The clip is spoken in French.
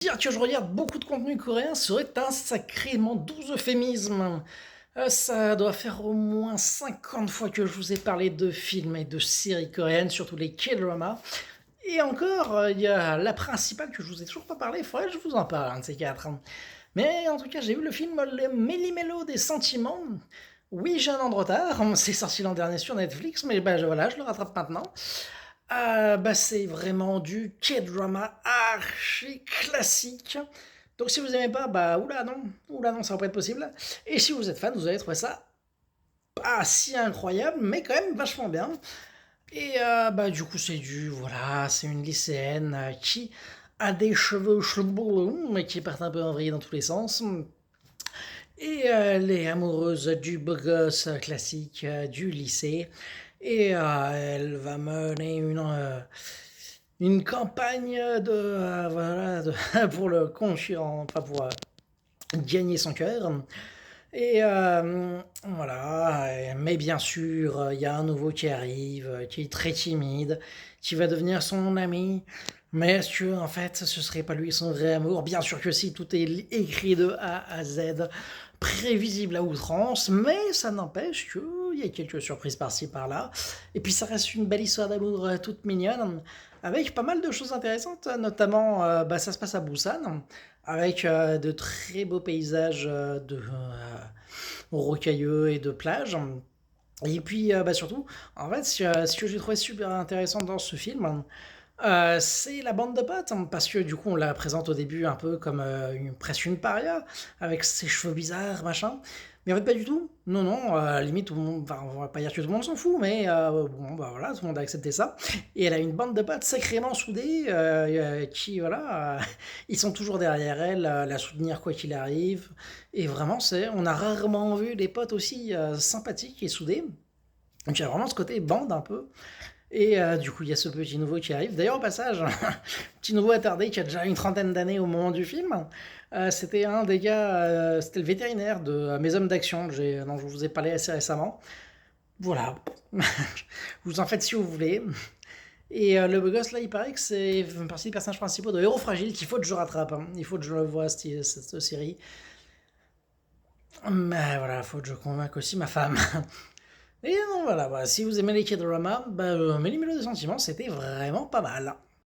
Dire que je regarde beaucoup de contenu coréen serait un sacrément doux euphémisme. Ça doit faire au moins 50 fois que je vous ai parlé de films et de séries coréennes, surtout les K-dramas. Et encore, il y a la principale que je vous ai toujours pas parlé, il faudrait que je vous en parle, un de ces quatre. Mais en tout cas, j'ai vu le film Le Méli-Mélo des sentiments. Oui, j'ai un an de retard, c'est sorti l'an dernier sur Netflix, mais voilà, je le rattrape maintenant. C'est vraiment du K-drama archi classique. Donc si vous aimez pas, oula non, ça va pas être possible. Et si vous êtes fan, vous allez trouver ça pas si incroyable, mais quand même vachement bien. Et du coup, c'est une lycéenne qui a des cheveux cheveux mais qui partent un peu en vrille dans tous les sens. Et elle est amoureuse du beau gosse classique du lycée. Et elle va mener une campagne pour le concurrent, pas pour gagner son cœur. Et voilà, mais bien sûr, il y a un nouveau qui arrive, qui est très timide, qui va devenir son ami. Mais est-ce que, en fait, ce serait pas lui son vrai amour? Bien sûr que si, tout est écrit de A à Z, prévisible à outrance, mais ça n'empêche qu'il y a quelques surprises par-ci par-là. Et puis ça reste une belle histoire d'amour toute mignonne, avec pas mal de choses intéressantes, notamment ça se passe à Busan, avec de très beaux paysages rocailleux et de plages. Et puis surtout, en fait, ce que j'ai trouvé super intéressant dans ce film, c'est la bande de potes, hein, parce que du coup on la présente au début un peu comme presque une paria, avec ses cheveux bizarres, machin. Mais en fait pas du tout. Non, non, limite tout le monde, enfin on va pas dire que tout le monde s'en fout, mais voilà, tout le monde a accepté ça. Et elle a une bande de potes sacrément soudée, qui voilà, ils sont toujours derrière elle, la soutenir quoi qu'il arrive. Et vraiment on a rarement vu des potes aussi sympathiques et soudés. Donc il y a vraiment ce côté bande un peu. Et du coup, il y a ce petit nouveau qui arrive. D'ailleurs, au passage, petit nouveau attardé qui a déjà une trentaine d'années au moment du film. C'était un des gars, c'était le vétérinaire de Mes Hommes d'Action, dont je vous ai parlé assez récemment. Voilà. Vous en faites si vous voulez. Et le beau gosse, là, il paraît que c'est une partie des personnages principaux de Héros Fragile qu'il faut que je rattrape, hein. Il faut que je le voie, cette série. Mais voilà, il faut que je convainque aussi ma femme. Et non, voilà, si vous aimez les K-dramas, Méli-Mélo des sentiments, c'était vraiment pas mal.